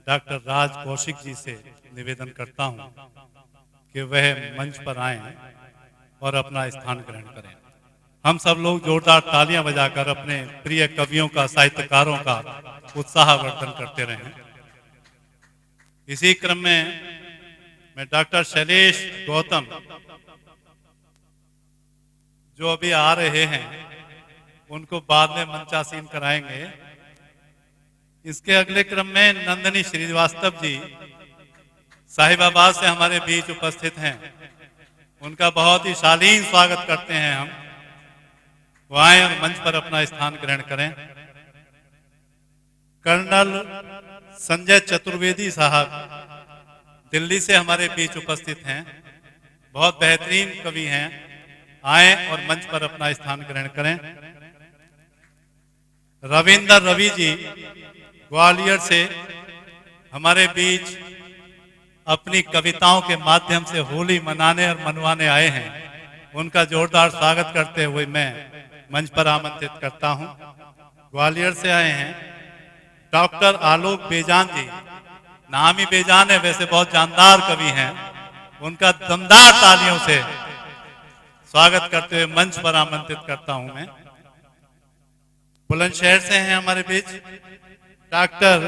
Doctor राज कौशिक जी से निवेदन करता हूं कि वह मंच पर आएं और अपना स्थान ग्रहण करें। हम सब लोग जोरदार तालियां बजाकर अपने प्रिय कवियों का, साहित्यकारों का उत्साहवर्धन करते रहें। इसी क्रम में मैं डॉक्टर शैलेश गौतम जो अभी आ रहे हैं उनको बाद में मंचासीन कराएंगे। इसके अगले क्रम में नंदिनी श्रीवास्तव जी साहिबाबाद से हमारे बीच उपस्थित हैं। उनका बहुत ही शालीन स्वागत करते हैं हम। वो आए और मंच पर अपना स्थान ग्रहण करें। कर्नल संजय चतुर्वेदी साहब दिल्ली से हमारे बीच उपस्थित हैं। बहुत बेहतरीन कवि हैं। आए और मंच पर अपना स्थान ग्रहण करें। रविंदर रवि जी ग्वालियर से हमारे बीच अपनी कविताओं के माध्यम से होली मनाने और मनवाने आए हैं। उनका जोरदार स्वागत करते हुए मैं मंच पर आमंत्रित करता हूं। ग्वालियर से आए हैं डॉक्टर आलोक बेजान जी। नाम ही बेजान है, वैसे बहुत जानदार कवि हैं। उनका दमदार तालियों से स्वागत करते हुए मंच पर आमंत्रित करता हूं मैं। बुलंदशहर से हैं हमारे बीच डॉक्टर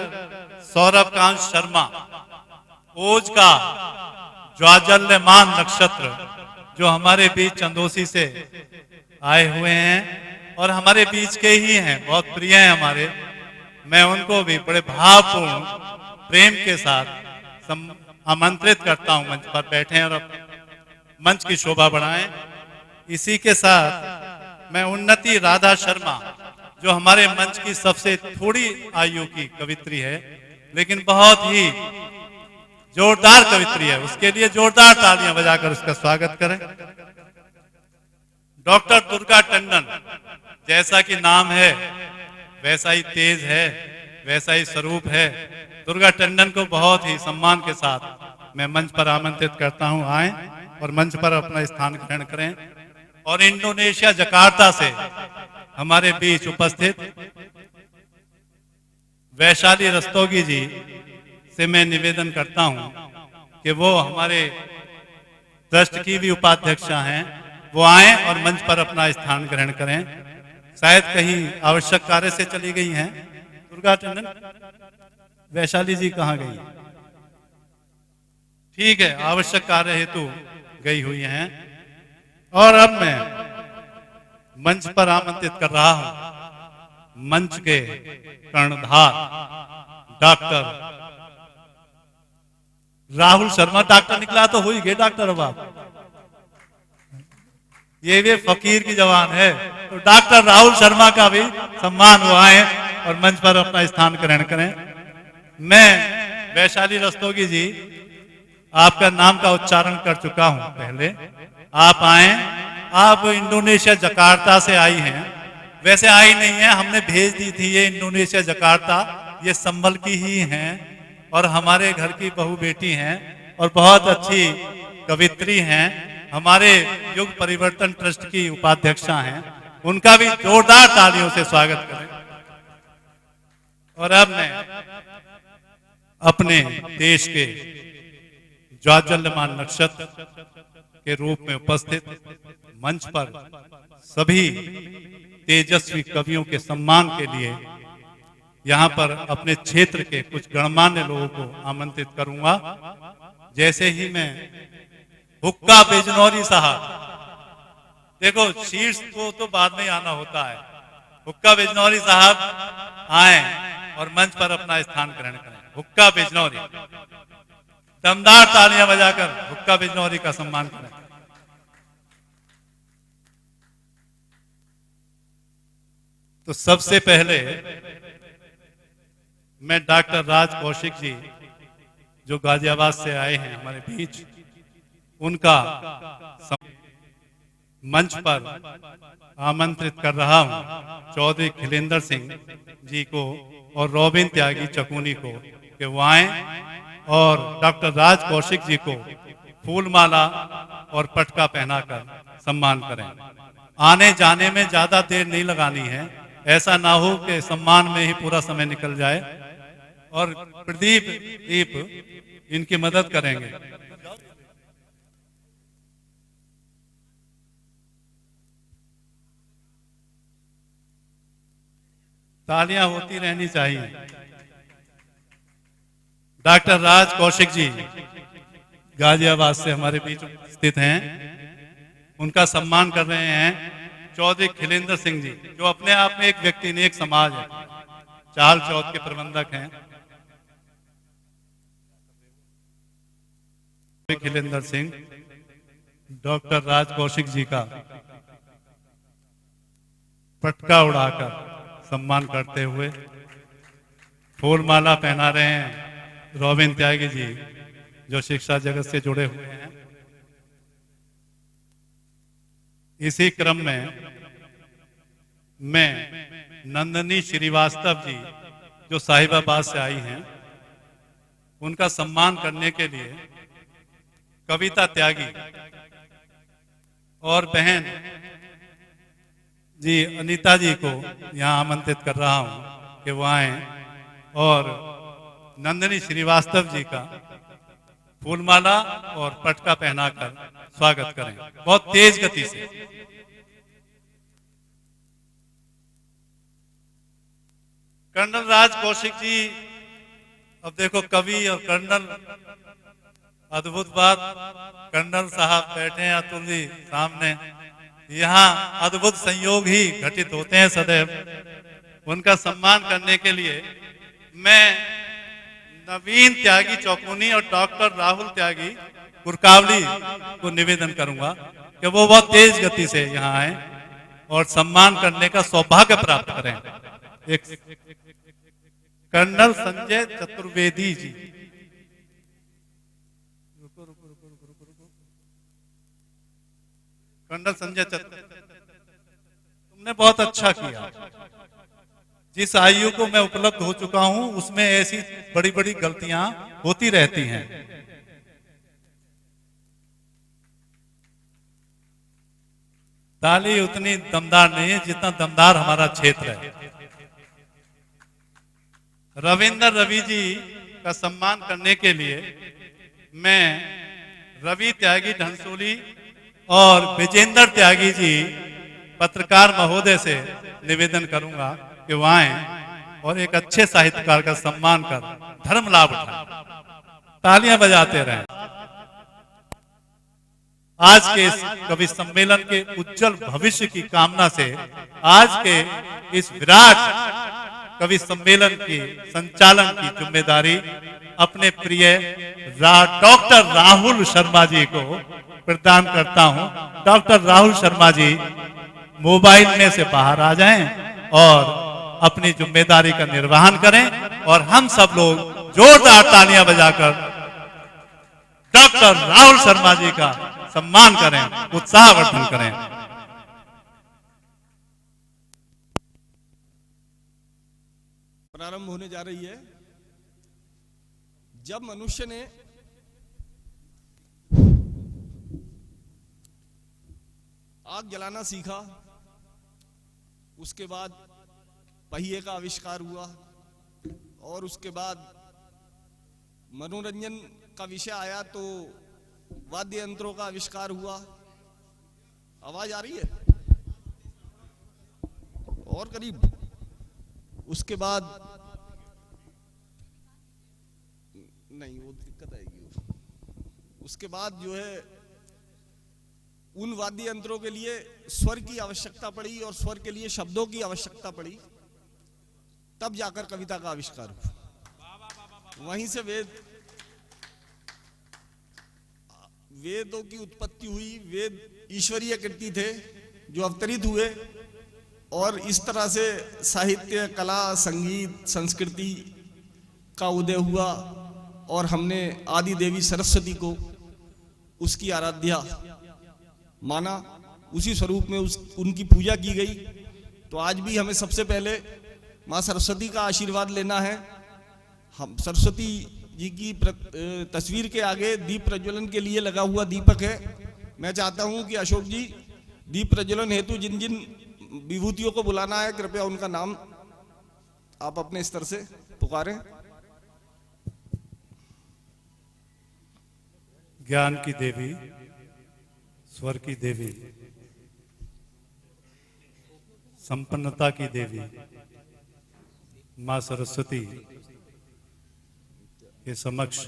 सौरभ कांत शर्मा। ओज का ज्वाजल्यमान नक्षत्र जो हमारे बीच चंदोसी से आए हुए हैं और हमारे बीच के ही हैं, बहुत प्रिय हैं हमारे। मैं उनको भी बड़े भावपूर्ण प्रेम के साथ आमंत्रित करता हूं मंच पर बैठें और मंच की शोभा बढ़ाएं। इसी के साथ मैं उन्नति राधा शर्मा जो हमारे मंच की सबसे थोड़ी आयु की कवित्री है लेकिन बहुत ही जोरदार कवित्री है, उसके लिए जोरदार तालियां बजाकर उसका स्वागत करें। डॉक्टर दुर्गा टंडन, जैसा कि नाम है वैसा ही तेज है, वैसा ही स्वरूप है। दुर्गा टंडन को बहुत ही सम्मान के साथ मैं मंच पर आमंत्रित करता हूं। आए और मंच पर अपना स्थान ग्रहण करें। और इंडोनेशिया जकार्ता से हमारे बीच उपस्थित वैशाली रस्तोगी जी से मैं निवेदन करता हूं कि वो हमारे ट्रस्ट की भी उपाध्यक्षा हैं। वो आए और मंच पर अपना स्थान ग्रहण करें। शायद कहीं आवश्यक कार्य से चली गई हैं। दुर्गा टंडन, वैशाली जी कहाँ गई? ठीक है, आवश्यक कार्य हेतु गई हुई हैं। और अब मैं मंच पर आमंत्रित कर रहा हूं मंच के कर्णधार डॉक्टर राहुल शर्मा। डॉक्टर निकला तो हो ही गए डॉक्टर। अब आप ये भी फकीर की जवान है, तो डॉक्टर राहुल शर्मा का भी सम्मान हुआ है और मंच पर अपना स्थान ग्रहण करें। मैं वैशाली रस्तोगी जी आपका नाम का उच्चारण कर चुका हूं पहले। आप आए। आप इंडोनेशिया जकार्ता से आई हैं। वैसे आई नहीं है, हमने भेज दी थी ये इंडोनेशिया जकार्ता। ये संभल की ही हैं और हमारे घर की बहू बेटी हैं और बहुत अच्छी कवित्री हैं। हमारे युग परिवर्तन ट्रस्ट की उपाध्यक्षा हैं। उनका भी जोरदार तालियों से स्वागत करें। और अब मैं अपने देश के ज्वाजल्यमान नक्षत्र के रूप में उपस्थित मंच पर सभी तेजस्वी कवियों के सम्मान के लिए यहाँ पर अपने क्षेत्र के कुछ गणमान्य लोगों को आमंत्रित करूंगा। जैसे ही मैं हुक्का बिजनौरी साहब, देखो शीर्ष को तो बाद में आना होता है। हुक्का बिजनौरी साहब आए और मंच पर अपना स्थान ग्रहण करें। हुक्का बिजनौरी, दमदार तालियां बजाकर हुक्का बिजनौरी का सम्मान करें। तो सबसे पहले मैं डॉक्टर राज कौशिक जी जो गाजियाबाद से आए हैं हमारे बीच, उनका मंच पर आमंत्रित कर रहा हूं। चौधरी खिलेंद्र सिंह जी को और रोबिन त्यागी चकुनी को कि वो आए और डॉक्टर राज कौशिक जी को फूलमाला और पटका पहनाकर सम्मान करें। आने जाने में ज्यादा देर नहीं लगानी है, ऐसा ना हो कि सम्मान में ही पूरा समय निकल जाए। और प्रदीप दीप इनकी मदद करेंगे। तालियां होती रहनी चाहिए। डॉक्टर राज कौशिक जी गाजियाबाद से हमारे बीच स्थित हैं, उनका सम्मान कर रहे हैं चौधरी खिलेंद्र सिंह जी, जो अपने आप में एक व्यक्ति नहीं एक समाज है, चाल चौथ के प्रबंधक हैं। खिलेंद्र सिंह डॉक्टर राज कौशिक जी का पटका उड़ाकर सम्मान करते हुए फूल माला पहना रहे हैं रोबिन त्यागी जी, जो शिक्षा जगत से जुड़े हुए हैं। इसी क्रम में मैं नंदनी श्रीवास्तव जी, जो साहिबाबाद से आई हैं, उनका सम्मान करने के लिए कविता त्यागी और बहन जी अनीता जी को यहाँ आमंत्रित कर रहा हूँ कि वो आए और नंदनी श्रीवास्तव जी का फूलमाला और पटका पहनाकर स्वागत करें बहुत तेज गति से। कर्नल राज कौशिक जी, अब देखो कवि और कर्नल, अद्भुत बात, कर्नल साहब बैठे हैं अतुल जी सामने, यहाँ अद्भुत संयोग ही घटित होते हैं सदैव। उनका सम्मान करने के लिए मैं नवीन त्यागी चौकुनी और डॉक्टर राहुल त्यागी कुरकावली को निवेदन करूंगा कि वो बहुत तेज गति से यहाँ आए और सम्मान करने का सौभाग्य प्राप्त करें। एक कर्नल संजय चतुर्वेदी जी, कर्नल संजय तुमने बहुत अच्छा किया। जिस आयु को मैं उपलब्ध हो चुका हूं उसमें ऐसी बड़ी बड़ी गलतियां होती रहती हैं। ताली उतनी दमदार नहीं है जितना दमदार हमारा क्षेत्र है। रविंद्र रवि जी का सम्मान करने के लिए मैं रवि त्यागी ढंसोली और विजेंद्र त्यागी जी पत्रकार महोदय से निवेदन करूंगा कि वह आए और एक अच्छे साहित्यकार का सम्मान कर धर्म लाभ उठाएं। तालियां बजाते रहें। आज के इस कवि सम्मेलन के उज्जवल भविष्य की कामना से आज के इस विराट कवि सम्मेलन की संचालन की जिम्मेदारी अपने प्रिय डॉक्टर राहुल शर्मा जी को प्रदान करता हूं। डॉक्टर राहुल शर्मा जी मोबाइल में से बाहर आ जाएं और अपनी जिम्मेदारी का निर्वहन करें और हम सब लोग जोरदार तालियां बजाकर डॉक्टर राहुल शर्मा जी का सम्मान करें, उत्साहवर्धन करें। प्रारंभ होने जा रही है। जब मनुष्य ने आग जलाना सीखा, उसके बाद पहिए का आविष्कार हुआ और उसके बाद मनोरंजन का विषय आया तो वाद्य यंत्रों का आविष्कार हुआ। आवाज आ रही है? और करीब। उसके बाद नहीं, वो दिक्कत आएगी। उसके बाद जो है उन वाद्य यंत्रों के लिए स्वर की आवश्यकता पड़ी और स्वर के लिए शब्दों की आवश्यकता पड़ी, तब जाकर कविता का आविष्कार हुआ। वहीं से वेदों की उत्पत्ति हुई। वेद ईश्वरीय कृति थे जो अवतरित हुए और इस तरह से साहित्य, कला, संगीत, संस्कृति का उदय हुआ और हमने आदि देवी सरस्वती को उसकी आराध्या माना, उसी स्वरूप में उनकी पूजा की गई। तो आज भी हमें सबसे पहले माँ सरस्वती का आशीर्वाद लेना है। हम सरस्वती जी की तस्वीर के आगे दीप प्रज्वलन के लिए लगा हुआ दीपक है। मैं चाहता हूं कि अशोक जी दीप प्रज्वलन हेतु जिन जिन विभूतियों को बुलाना है, कृपया उनका नाम आप अपने स्तर से पुकारें। ज्ञान की देवी, स्वर की देवी, संपन्नता की देवी मां सरस्वती के समक्ष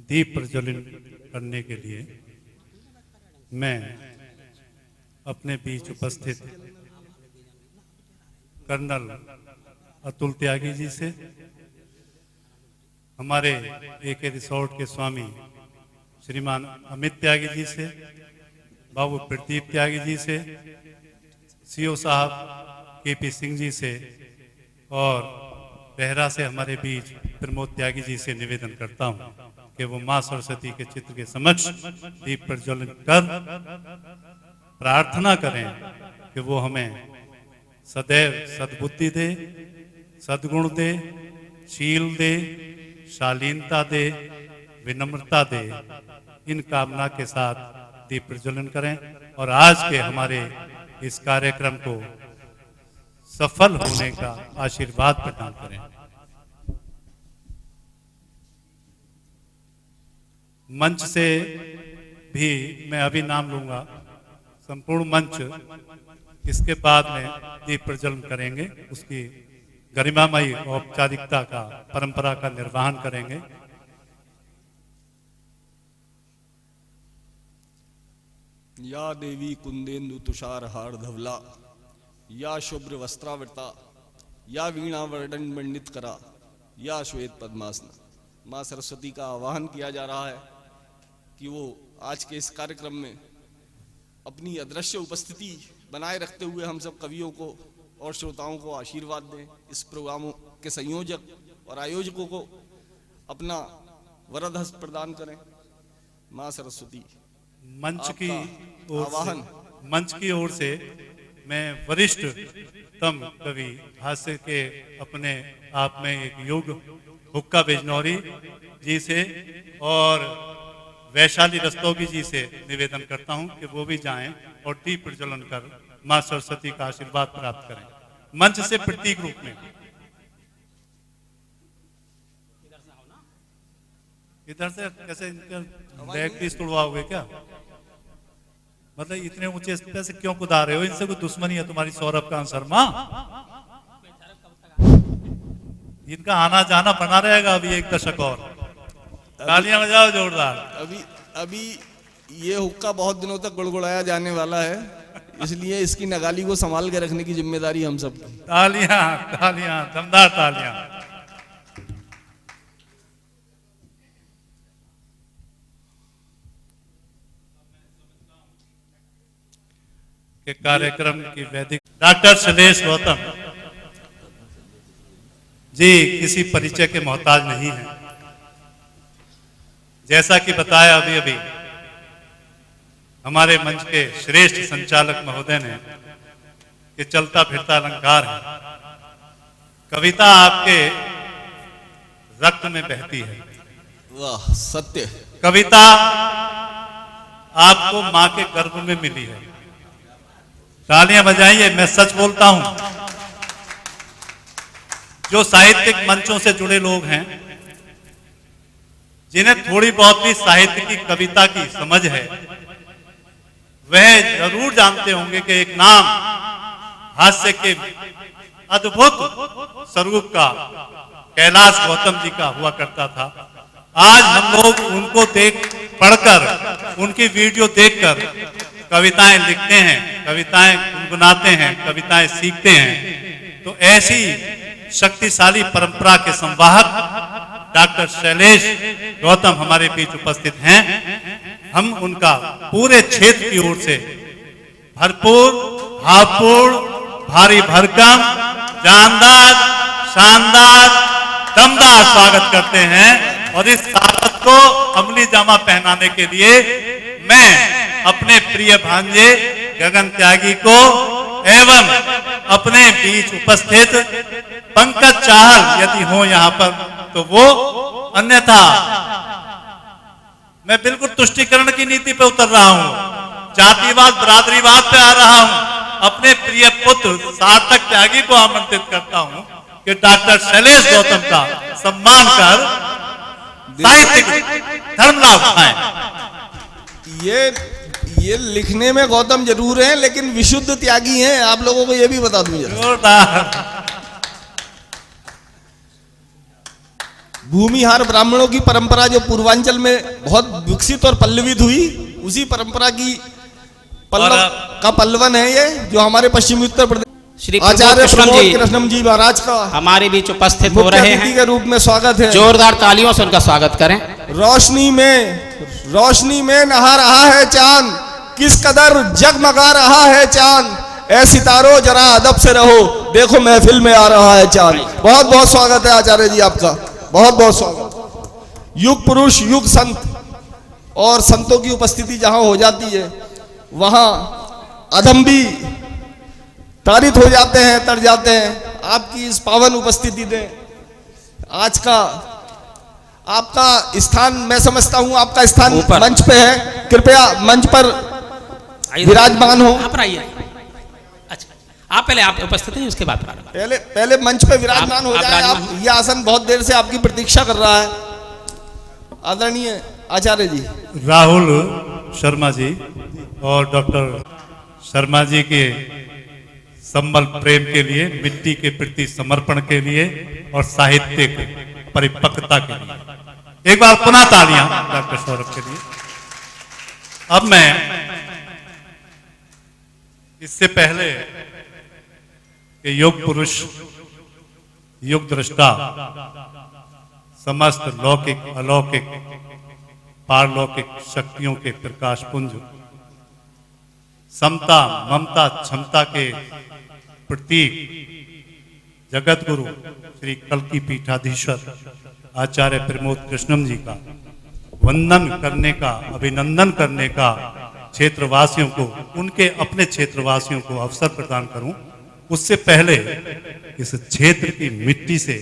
दीप प्रज्वलित करने के लिए मैं अपने बीच उपस्थित कर्नल अतुल त्यागी जी से, हमारे एके रिसोर्ट के स्वामी श्रीमान अमित त्यागी जी से, बाबू प्रदीप त्यागी जी से, सीओ साहब केपी सिंह जी से और बेहरा से हमारे बीच प्रमोद त्यागी जी से निवेदन करता हूं कि वो मां सरस्वती के चित्र के समक्ष दीप प्रज्वलित कर प्रार्थना करें कि वो हमें सदैव सद्बुद्धि दे, सद्गुण दे, शील दे, शालीनता दे, विनम्रता दे। इन कामना के साथ दीप प्रज्वलन करें और आज के हमारे इस कार्यक्रम को सफल होने का आशीर्वाद प्रदान करें। मंच से भी मैं अभी नाम लूंगा, संपूर्ण मंच इसके बाद में दीप प्रज्वलन करेंगे, उसकी गरिमामयी औपचारिकता का, परंपरा का निर्वहन करेंगे। या देवी कुंदेन्दु तुषार हार धवला, या शुभ्र वस्त्रावृता, या वीणा वर्णन मंडित करा, या श्वेत पद्मासन। माँ सरस्वती का आह्वान किया जा रहा है कि वो आज के इस कार्यक्रम में अपनी अदृश्य उपस्थिति बनाए रखते हुए हम सब कवियों को और श्रोताओं को आशीर्वाद दें। इस प्रोग्रामों के संयोजक और आयोजकों को अपना वरद हस्त प्रदान करें। माँ सरस्वती मंच की आवाहन, मंच की ओर से मैं वरिष्ठतम कवि हास्य के अपने आप में एक युग हुक्का बिजनौरी जी से और वैशाली रस्तोगी जी से निवेदन करता हूं कि वो भी जाएं और दीप प्रज्वलन कर मां सरस्वती का आशीर्वाद प्राप्त करें। मंच से प्रतीक रूप में। इधर से कैसे बैग पीस तोड़वाओगे क्या? मतलब इतने ऊंचे पे से क्यों कुदा रहे हो? इनसे कोई दुश्मनी है तुम्हारी सौरभ कांत शर्मा? इनका आना जाना बना रहेगा अभी एक दशक और। तालियां बजाओ जोरदार। अभी ये हुक्का बहुत दिनों तक गुड़गुड़ाया जाने वाला है, इसलिए इसकी नगाली को संभाल के रखने की जिम्मेदारी हम सब की। तालियां तालियां, दमदार तालियां। के कार्यक्रम की वैदिक डॉक्टर शैलेश गौतम जी किसी परिचय के मोहताज नहीं है। जैसा कि बताया अभी अभी हमारे मंच के श्रेष्ठ संचालक महोदय ने कि चलता फिरता अलंकार है। कविता आपके रक्त में बहती है। वाह, सत्य। कविता आपको मां के गर्भ में मिली है। तालियां बजाइए, मैं सच बोलता हूं। जो साहित्यिक मंचों से जुड़े लोग हैं, जिन्हें थोड़ी बहुत भी साहित्य की, कविता की समझ है, वह जरूर जानते होंगे कि एक नाम हास्य के अद्भुत स्वरूप का कैलाश गौतम जी का हुआ करता था। आज हम लोग उनको पढ़कर, उनकी वीडियो देखकर कविताएं लिखते हैं, कविताएं गुनगुनाते हैं, कविताएं सीखते हैं। तो ऐसी शक्तिशाली परंपरा के संवाहक डॉक्टर शैलेश गौतम हमारे बीच उपस्थित हैं। हम उनका पूरे क्षेत्र की ओर से भरपूर, भावपूर्ण, भारी भरकम, जानदार, शानदार, दमदार स्वागत करते हैं। और इस स्वागत को अमली जामा पहनाने के लिए मैं अपने प्रिय भांजे गगन त्यागी को एवं अपने बीच उपस्थित पंकज चाहल यदि हो यहाँ पर तो वो, अन्यथा मैं बिल्कुल तुष्टिकरण की नीति पे उतर रहा हूँ, जातिवाद बरादरीवाद पे आ रहा हूँ। अपने प्रिय पुत्र सार्थक त्यागी को आमंत्रित करता हूँ कि डॉक्टर शैलेश गौतम का सम्मान कर साहित्य धर्म लाभ उठाएं। ये लिखने में गौतम जरूर हैं, लेकिन विशुद्ध त्यागी हैं, आप लोगों को ये भी बता दूं जरा। जोरदार। भूमिहार ब्राह्मणों की परंपरा जो पूर्वांचल में बहुत विकसित और पल्लवित हुई, उसी परंपरा की पल्लवन है ये, जो हमारे पश्चिमी उत्तर प्रदेश श्री आचार्य प्रमोद कृष्णम जी महाराज का हमारे बीच उपस्थित हो रहे हैं के रूप में स्वागत है। जोरदार तालियों से उनका स्वागत करें। रोशनी में नहा रहा है चांद, किस कदर जगमगा रहा है चांद, ऐ सितारों जरा अदब से रहो, देखो महफिल में आ रहा है चांद। बहुत बहुत स्वागत है आचार्य जी आपका, बहुत बहुत स्वागत। युग पुरुष युग संत, और संतों की उपस्थिति जहां हो जाती है वहां अधम भी तारित हो जाते हैं, तर जाते हैं। आपकी इस पावन उपस्थिति ने आज का आपका स्थान, मैं समझता हूं आपका स्थान मंच पे है, कृपया मंच पर विराजमान हो। आप आइए। अच्छा, आप पहले आप उपस्थित हैं, उसके बाद पहले मंच पे विराजमान हो जाए आप। ये आसन बहुत देर से आपकी प्रतीक्षा कर रहा है आदरणीय आचार्य जी। राहुल शर्मा जी और डॉक्टर शर्मा जी के संबल प्रेम के लिए, मिट्टी के प्रति समर्पण के लिए और साहित्यिक परिपक्वता के लिए एक बार पुनः तालियां डॉक्टर सौरभ के लिए। अब मैं इससे पहले कि योग पुरुष, युग दृष्टा, समस्त लौकिक अलौकिक पारलौकिक शक्तियों के प्रकाश पुंज, समता ममता क्षमता के प्रतीक जगत गुरु श्री कल्की पीठाधीश्वर आचार्य प्रमोद कृष्णम जी का वंदन करने का, अभिनंदन करने का क्षेत्रवासियों को, उनके अपने क्षेत्रवासियों को अवसर प्रदान करूं। उससे पहले इस क्षेत्र की मिट्टी से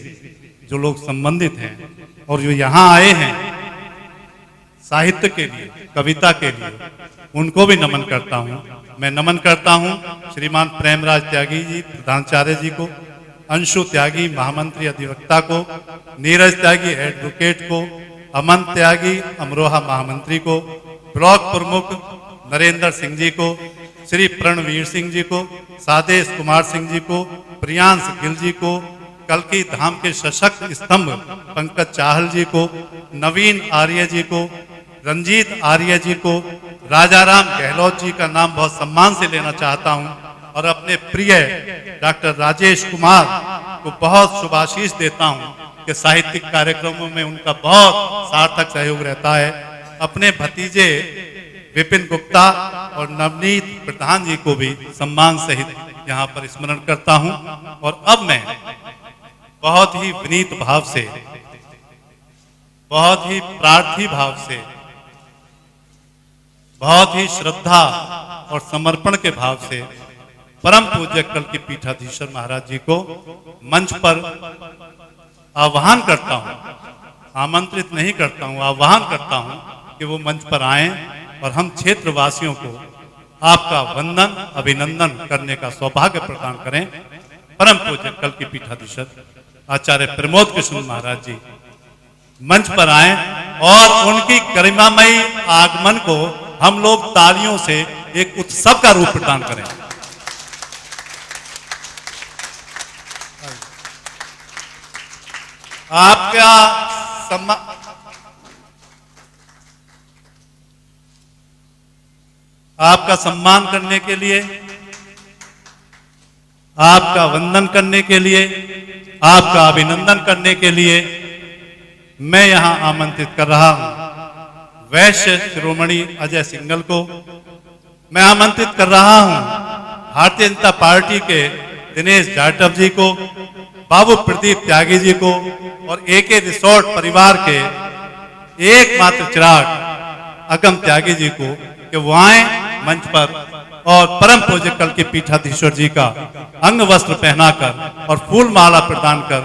जो लोग संबंधित हैं और जो यहाँ आए हैं साहित्य के लिए, कविता के लिए, उनको भी नमन करता हूं। मैं नमन करता हूं श्रीमान प्रेमराज त्यागी जी प्रधानाचार्य जी को, अंशु त्यागी महामंत्री अधिवक्ता को, नीरज त्यागी एडवोकेट को, अमन त्यागी अमरोहा महामंत्री को, ब्लॉक प्रमुख नरेंद्र सिंह जी को, श्री प्रणवीर सिंह जी को, सादेश कुमार सिंह जी को, प्रियांश गिल जी को, कल्की धाम के सशक्त स्तंभ पंकज चाहल जी को, नवीन आर्य जी को, रंजीत आर्य जी को, राजाराम गहलोत जी का नाम बहुत सम्मान से लेना चाहता हूं, और अपने प्रिय डॉक्टर राजेश कुमार को बहुत शुभाशीष देता हूं कि साहित्यिक कार्यक्रमों में उनका बहुत सार्थक सहयोग रहता है। अपने भतीजे विपिन गुप्ता और नवनीत प्रधान जी को भी सम्मान सहित यहाँ पर स्मरण करता हूं। और अब मैं बहुत ही विनीत भाव से, बहुत ही प्रार्थी भाव से, बहुत ही श्रद्धा और समर्पण के भाव से परम पूज्य कल्की पीठाधीश्वर महाराज जी को मंच पर आह्वान करता हूं, आमंत्रित नहीं करता हूं, आह्वान करता हूं कि वो मंच पर आएं और हम क्षेत्रवासियों को आपका वंदन अभिनंदन करने का सौभाग्य प्रदान करें। परम पूज्य कल्की पीठाधीश्वर आचार्य प्रमोद कृष्ण महाराज जी मंच पर आएं और उनकी गरिमामयी आगमन को हम लोग तालियों से एक उत्सव का रूप प्रदान करें। आपका सम्मान करने के लिए, आपका वंदन करने के लिए, आपका अभिनंदन करने के लिए मैं यहां आमंत्रित कर रहा हूं वैश्य शिरोमणि अजय सिंघल को। मैं आमंत्रित कर रहा हूं भारतीय जनता पार्टी के दिनेश जाटव जी को, बाबू प्रदीप त्यागी जी को और एके रिसोर्ट परिवार के एकमात्र चिराग अगम त्यागी जी को कि वो आए मंच पर और परम पूज्य कल्की पीठाधीश्वर जी का अंग वस्त्र पहनाकर और फूल माला प्रदान कर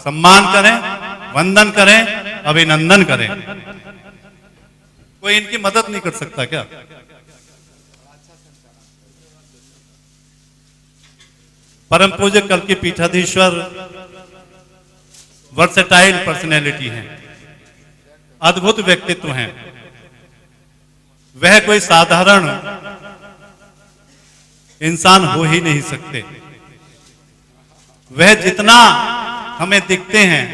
सम्मान करें, वंदन करें, अभिनंदन करें। कोई इनकी मदद नहीं कर सकता क्या? परम पूज्य कल्की पीठाधीश्वर वर्सेटाइल पर्सनैलिटी हैं। अद्भुत व्यक्तित्व हैं। वह कोई साधारण इंसान हो ही नहीं सकते। वह जितना हमें दिखते हैं,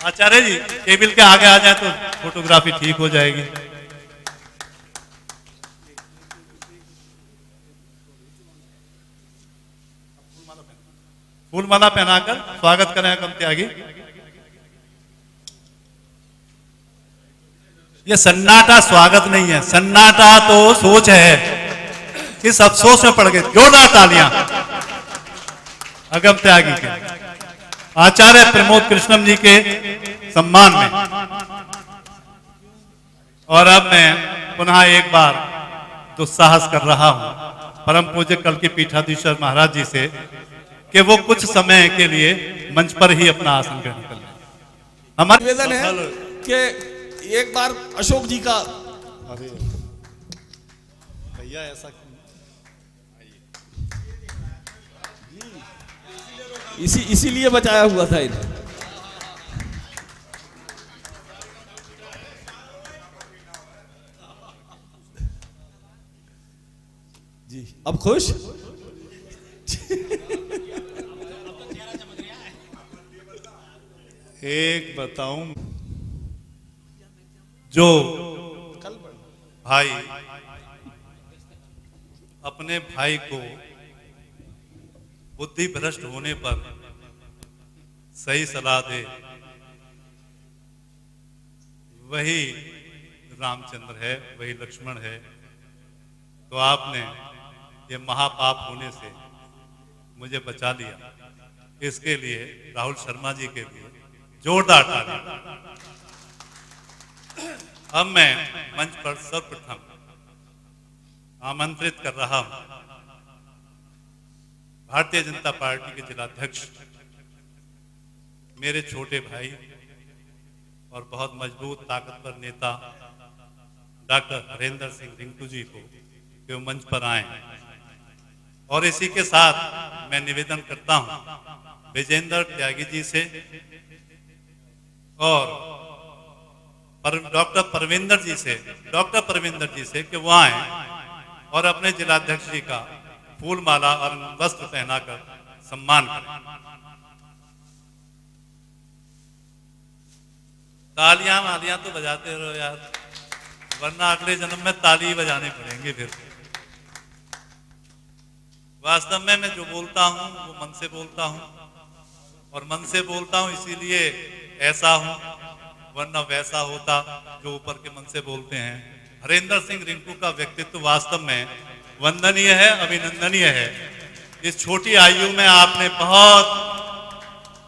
आचार्य जी टेबल के आगे आ जाए तो फोटोग्राफी ठीक हो जाएगी। फूलमाला पहनाकर स्वागत करें अगम त्यागी। ये सन्नाटा स्वागत नहीं है, सन्नाटा तो सोच है। इस अफसोस में पड़ गए। जोरदार तालियां अगम त्यागी के आचार्य प्रमोद कृष्णम जी के सम्मान में। और अब मैं पुनः एक बार दुस्साहस कर रहा हूं परम पूज्य कल की पीठाधीश्वर महाराज जी से कि वो कुछ समय के लिए मंच पर ही अपना आसन ग्रहण कर लें। हमारा निवेदन है कि एक बार अशोक जी का। अरे भैया ऐसा इसीलिए बचाया हुआ था इन्हें। जी अब खुश। एक बताऊं, जो भाई अपने भाई को बुद्धि भ्रष्ट होने पर सही सलाह दे, वही रामचंद्र है, वही लक्ष्मण है। तो आपने ये महापाप होने से मुझे बचा लिया। इसके लिए राहुल शर्मा जी के लिए जोरदार ताली। अब मैं मंच पर सर्वप्रथम आमंत्रित कर रहा हूं भारतीय जनता पार्टी के जिलाध्यक्ष, मेरे छोटे भाई और बहुत मजबूत ताकतवर नेता डॉक्टर हरेंद्र सिंह रिंकू जी को कि वो मंच पर आए। और इसी के साथ मैं निवेदन करता हूं विजेंद्र त्यागी जी से और डॉक्टर परविंदर जी से कि वो आए और अपने जिलाध्यक्ष जी का फूल माला और वस्त्र पहनाकर सम्मान करें। तालियां मालियां तो बजाते रहो यार, वरना अगले जन्म में ताली बजाने पड़ेंगे फिर। वास्तव में मैं जो बोलता हूं वो मन से बोलता हूं, और मन से बोलता हूं इसीलिए ऐसा हूं, वरना वैसा होता जो ऊपर के मन से बोलते हैं। हरेंद्र सिंह रिंकू का व्यक्तित्व वास्तव में वंदनीय है, अभिनंदनीय है। इस छोटी आयु में आपने बहुत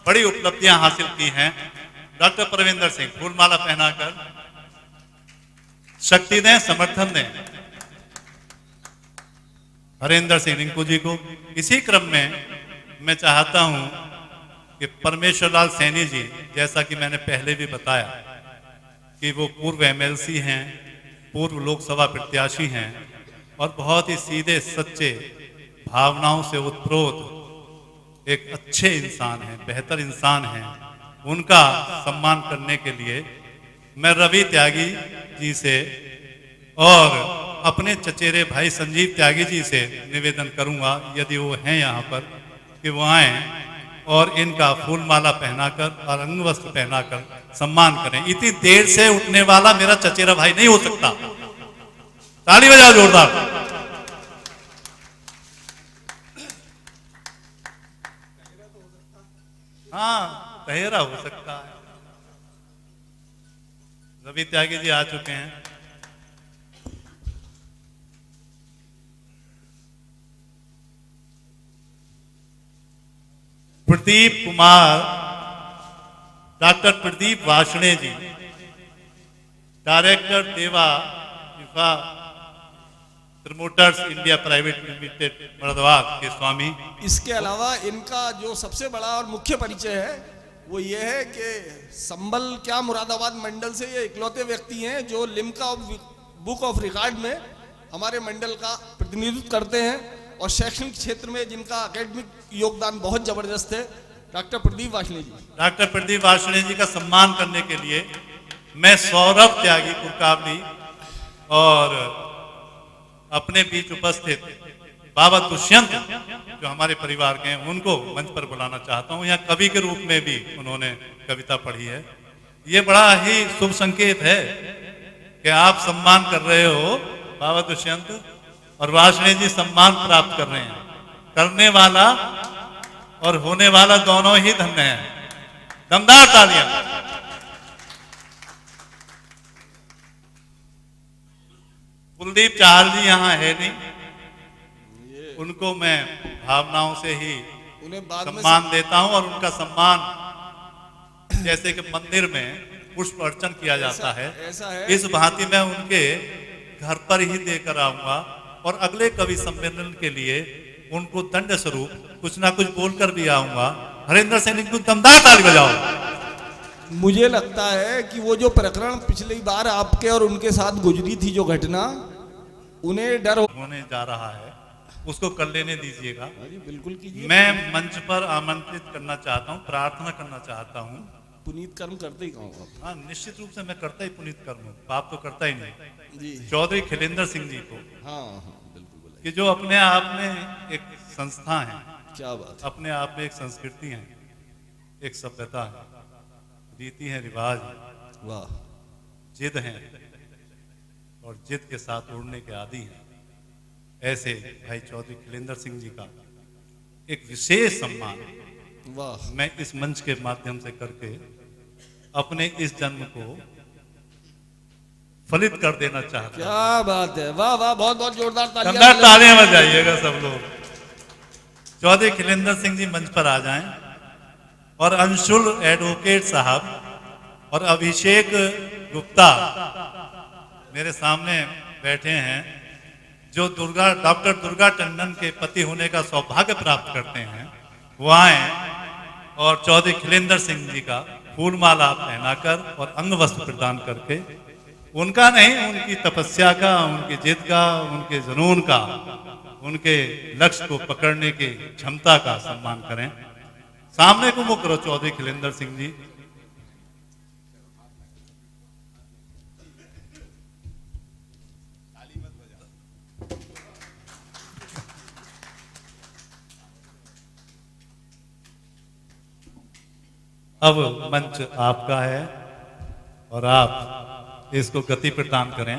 बड़ी उपलब्धियां हासिल की हैं। डॉक्टर परविंदर सिंह फूलमाला पहनाकर शक्ति दें, समर्थन दें हरेंद्र सिंह रिंकू जी को। इसी क्रम में मैं चाहता हूं कि परमेश्वर लाल सैनी जी, जैसा कि मैंने पहले भी बताया कि वो पूर्व एमएलसी हैं, पूर्व लोकसभा प्रत्याशी हैं और बहुत ही सीधे सच्चे भावनाओं से उत्प्रोत एक अच्छे इंसान हैं, बेहतर इंसान हैं। उनका सम्मान करने के लिए मैं रवि त्यागी जी से और अपने चचेरे भाई संजीव त्यागी जी से निवेदन करूंगा, यदि वो हैं यहाँ पर, कि वो आए और इनका फूल माला पहनाकर और अंग वस्त्र पहनाकर सम्मान करें। इतनी देर से उठने वाला मेरा चचेरा भाई नहीं हो सकता। ताली बजाओ जोरदार। हाँ, तहेरा हो सकता है। रवि त्यागी जी आ चुके हैं। प्रदीप कुमार, डॉक्टर प्रदीप वाषणे जी, डायरेक्टर देवा प्रमोटर्स इंडिया प्राइवेट लिमिटेड मर्दवाद के स्वामी। इसके अलावा इनका जो सबसे बड़ा और मुख्य परिचय है वो ये है कि संबल क्या मुरादाबाद मंडल से ये इकलौते व्यक्ति हैं जो लिम्का बुक ऑफ रिकॉर्ड में हमारे मंडल का प्रतिनिधित्व करते हैं और शैक्षणिक क्षेत्र में जिनका एकेडमिक योगदान बहुत जबरदस्त है। डॉक्टर प्रदीप वाषणे जी। डॉक्टर प्रदीप वाषणे जी का सम्मान करने के लिए मैं सौरभ त्यागी पुरकावली और अपने बीच उपस्थित बाबा दुष्यंत जो हमारे परिवार के हैं उनको मंच पर बुलाना चाहता हूं। यहाँ कवि के रूप में भी उन्होंने कविता पढ़ी है। ये बड़ा ही शुभ संकेत है कि आप सम्मान कर रहे हो बाबा दुष्यंत और वार्ष्णेय जी सम्मान प्राप्त कर रहे हैं। करने वाला और होने वाला दोनों ही धन्य हैं। दमदार तालियां। कुलदीप चाहल जी यहाँ है नहीं, उनको मैं भावनाओं से ही उन्हें बाद में सम्मान देता हूं और उनका सम्मान जैसे कि मंदिर में पुष्प अर्चन किया जाता है, ऐसा है। इस भांति मैं उनके घर पर ही देकर आऊंगा और अगले कवि सम्मेलन के लिए उनको दंड स्वरूप कुछ ना कुछ बोलकर भी आऊंगा। हरेंद्र सिंह को दमदार ताली बजाओ। मुझे लगता है कि वो जो प्रकरण पिछली बार आपके और उनके साथ गुजरी थी, जो घटना, उन्हें डर होने जा रहा है, उसको कर लेने दीजिएगा। बिल्कुल कीजिए। मैं मंच पर आमंत्रित करना चाहता हूँ, प्रार्थना करना चाहता हूँ। पुनीत कर्म करते ही कहूँगा। हाँ, निश्चित रूप से मैं करता ही पुनीत कर्म हूँ, पाप तो करता ही नहीं। जी चौधरी खिलेंद्र सिंह जी को, हाँ हाँ बिल्कुल बोला। कि जो अपने आप में एक संस्था है, क्या बात है। अपने आप में एक संस्कृति है, एक सभ्यता है, रीति है, रिवाज है, वाह। जिद है और जिद के साथ उड़ने के आदि हैं। ऐसे भाई चौधरी खिलेंद्र सिंह जी का एक विशेष सम्मान वाह। मैं इस मंच के माध्यम से करके अपने इस जन्म को फलित कर देना चाहता हूं। क्या बात है, वाह वाह, बहुत बहुत जोरदार शानदार तालियां बजाइएगा सब लोग। चौधरी खिलेंद्र सिंह जी मंच पर आ जाएं और अंशुल एडवोकेट साहब और अभिषेक गुप्ता मेरे सामने बैठे हैं, जो डॉक्टर दुर्गा टंडन के पति होने का सौभाग्य प्राप्त करते हैं, वो आए और चौधरी खिलेंद्र सिंह जी का फूलमाला पहनाकर और अंग वस्त्र प्रदान करके उनका नहीं, उनकी तपस्या का, उनकी जिद का, उनके जुनून का, उनके लक्ष्य को पकड़ने की क्षमता का सम्मान करें। सामने को मुख करो चौधरी खिलेंद्र सिंह जी। अब मंच आपका है और आप इसको गति प्रदान करें।